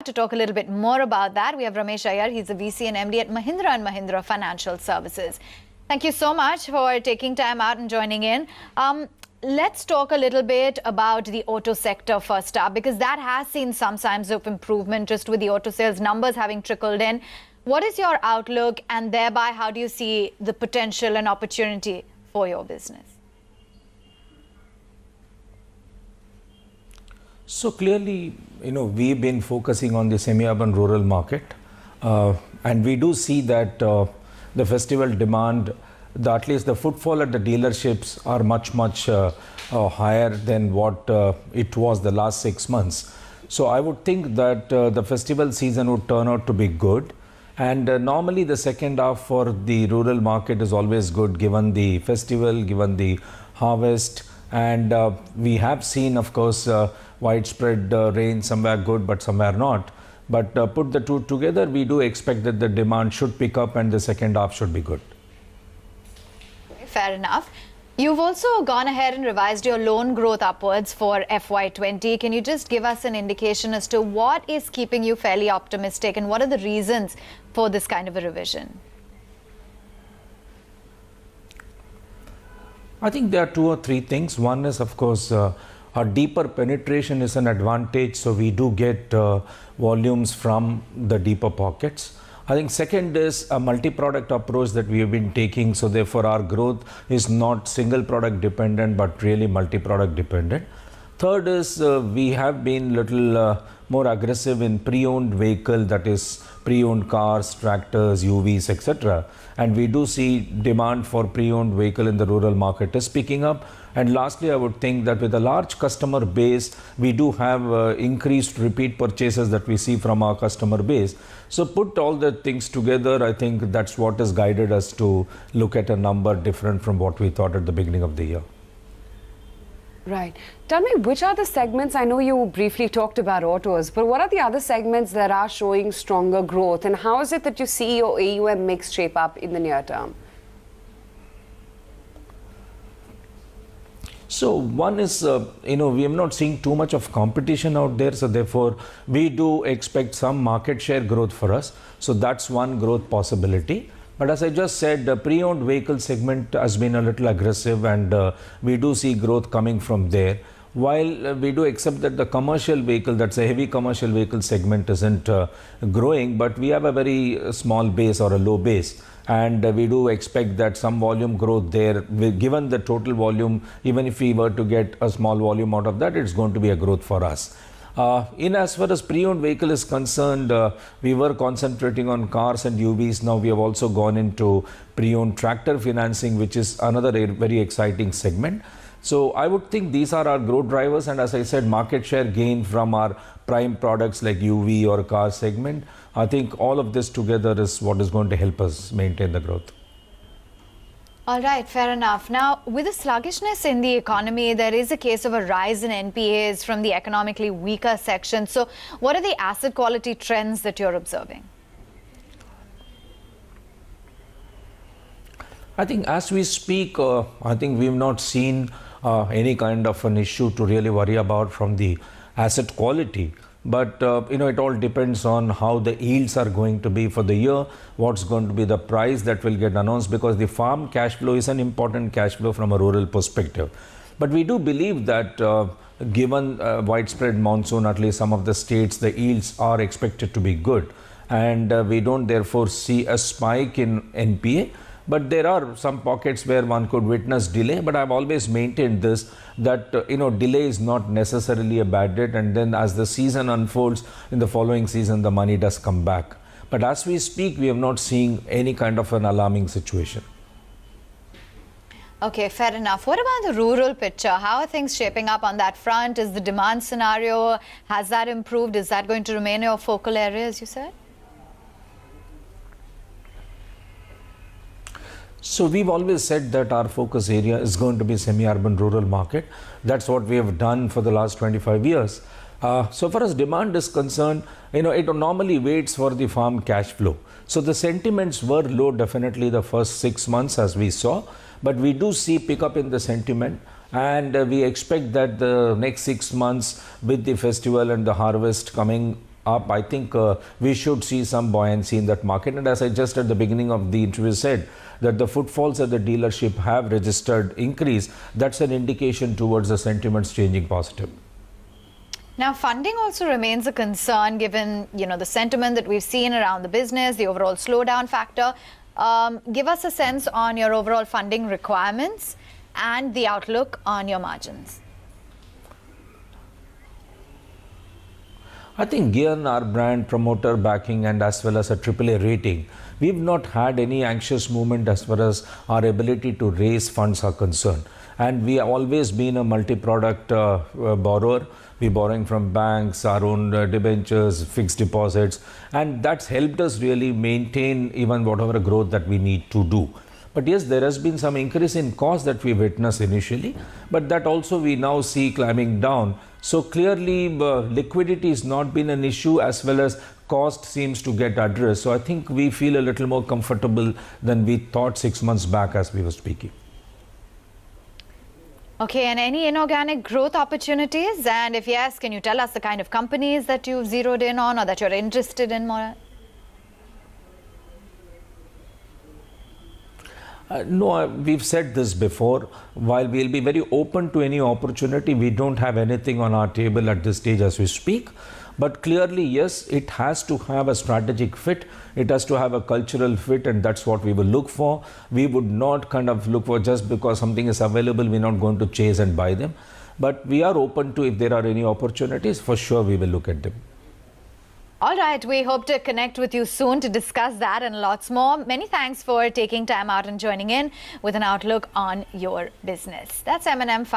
To talk a little bit more about that, we have Ramesh Iyer. He's the VC and MD at Mahindra and Mahindra Financial Services. Thank you so much for taking time out and joining in. Let's talk a little bit about the auto sector first up, because that has seen some signs of improvement just with the auto sales numbers having trickled in. What is your outlook, and thereby how do you see the potential and opportunity for your business? So clearly, we've been focusing on the semi-urban rural market, and we do see that the festival demand, at least the footfall at the dealerships are much higher than what it was the last 6 months. So I would think that the festival season would turn out to be good. And normally the second half for the rural market is always good, given the festival, given the harvest. And we have seen, of course, widespread rain, somewhere good, but somewhere not. But put the two together, we do expect that the demand should pick up and the second half should be good. Fair enough. You've also gone ahead and revised your loan growth upwards for FY20. Can you just give us an indication as to what is keeping you fairly optimistic, and what are the reasons for this kind of a revision? I think there are 2 or 3 things. One is, of course, a deeper penetration is an advantage, so we do get volumes from the deeper pockets. I think second is a multi-product approach that we have been taking, so therefore our growth is not single product dependent but really multi-product dependent. Third is we have been little more aggressive in pre-owned vehicle, that is pre-owned cars, tractors, UVs, etc. And we do see demand for pre-owned vehicle in the rural market is picking up. And lastly, I would think that with a large customer base, we do have increased repeat purchases that we see from our customer base. So put all the things together, I think that's what has guided us to look at a number different from what we thought at the beginning of the year. Right. Tell me, which are the segments? I know you briefly talked about autos, but what are the other segments that are showing stronger growth, and how is it that you see your AUM mix shape up in the near term? So one is, we are not seeing too much of competition out there, so therefore we do expect some market share growth for us. So that's one growth possibility. But as I just said, the pre-owned vehicle segment has been a little aggressive, and we do see growth coming from there. While we do accept that the commercial vehicle, that's a heavy commercial vehicle segment, isn't growing, but we have a very small base or a low base. And we do expect that some volume growth there, given the total volume, even if we were to get a small volume out of that, it's going to be a growth for us. As far as pre-owned vehicle is concerned, we were concentrating on cars and UVs. Now we have also gone into pre-owned tractor financing, which is another very exciting segment. So I would think these are our growth drivers, and as I said, market share gain from our prime products like UV or car segment. I think all of this together is what is going to help us maintain the growth. All right, fair enough. Now, with the sluggishness in the economy, there is a case of a rise in NPAs from the economically weaker section. So what are the asset quality trends that you're observing? I think as we speak, I think we've not seen any kind of an issue to really worry about from the asset quality. But, it all depends on how the yields are going to be for the year, what's going to be the price that will get announced, because the farm cash flow is an important cash flow from a rural perspective. But we do believe that given widespread monsoon, at least some of the states, the yields are expected to be good. And we don't therefore see a spike in NPA. But there are some pockets where one could witness delay, but I've always maintained this, that delay is not necessarily a bad debt, and then as the season unfolds in the following season, the money does come back. But as we speak, we have not seen any kind of an alarming situation. Okay, fair enough. What about the rural picture? How are things shaping up on that front? Is the demand scenario, has that improved? Is that going to remain your focal area, as you said? So we've always said that our focus area is going to be semi-urban rural market. That's what we have done for the last 25 years. So far as demand is concerned, it normally waits for the farm cash flow. So the sentiments were low definitely the first 6 months as we saw, but we do see pickup in the sentiment. And we expect that the next 6 months with the festival and the harvest coming up, I think we should see some buoyancy in that market. And as I just at the beginning of the interview said, that the footfalls at the dealership have registered increase, that's an indication towards the sentiments changing positive. Now, funding also remains a concern given, the sentiment that we've seen around the business, the overall slowdown factor. Give us a sense on your overall funding requirements and the outlook on your margins. I think given our brand promoter backing and as well as a AAA rating, we've not had any anxious movement as far as our ability to raise funds are concerned. And we have always been a multi-product borrower. We're borrowing from banks, our own debentures, fixed deposits, and that's helped us really maintain even whatever growth that we need to do. But yes, there has been some increase in cost that we witnessed initially, but that also we now see climbing down. So clearly liquidity has not been an issue as well as cost seems to get addressed. So I think we feel a little more comfortable than we thought 6 months back as we were speaking. Okay, and any inorganic growth opportunities? And if yes, can you tell us the kind of companies that you've zeroed in on or that you're interested in more? No, we've said this before. While we'll be very open to any opportunity, we don't have anything on our table at this stage as we speak. But clearly, yes, it has to have a strategic fit. It has to have a cultural fit, and that's what we will look for. We would not kind of look for just because something is available, we're not going to chase and buy them. But we are open to if there are any opportunities, for sure we will look at them. All right, we hope to connect with you soon to discuss that and lots more. Many thanks for taking time out and joining in with an outlook on your business. That's M&M Finance.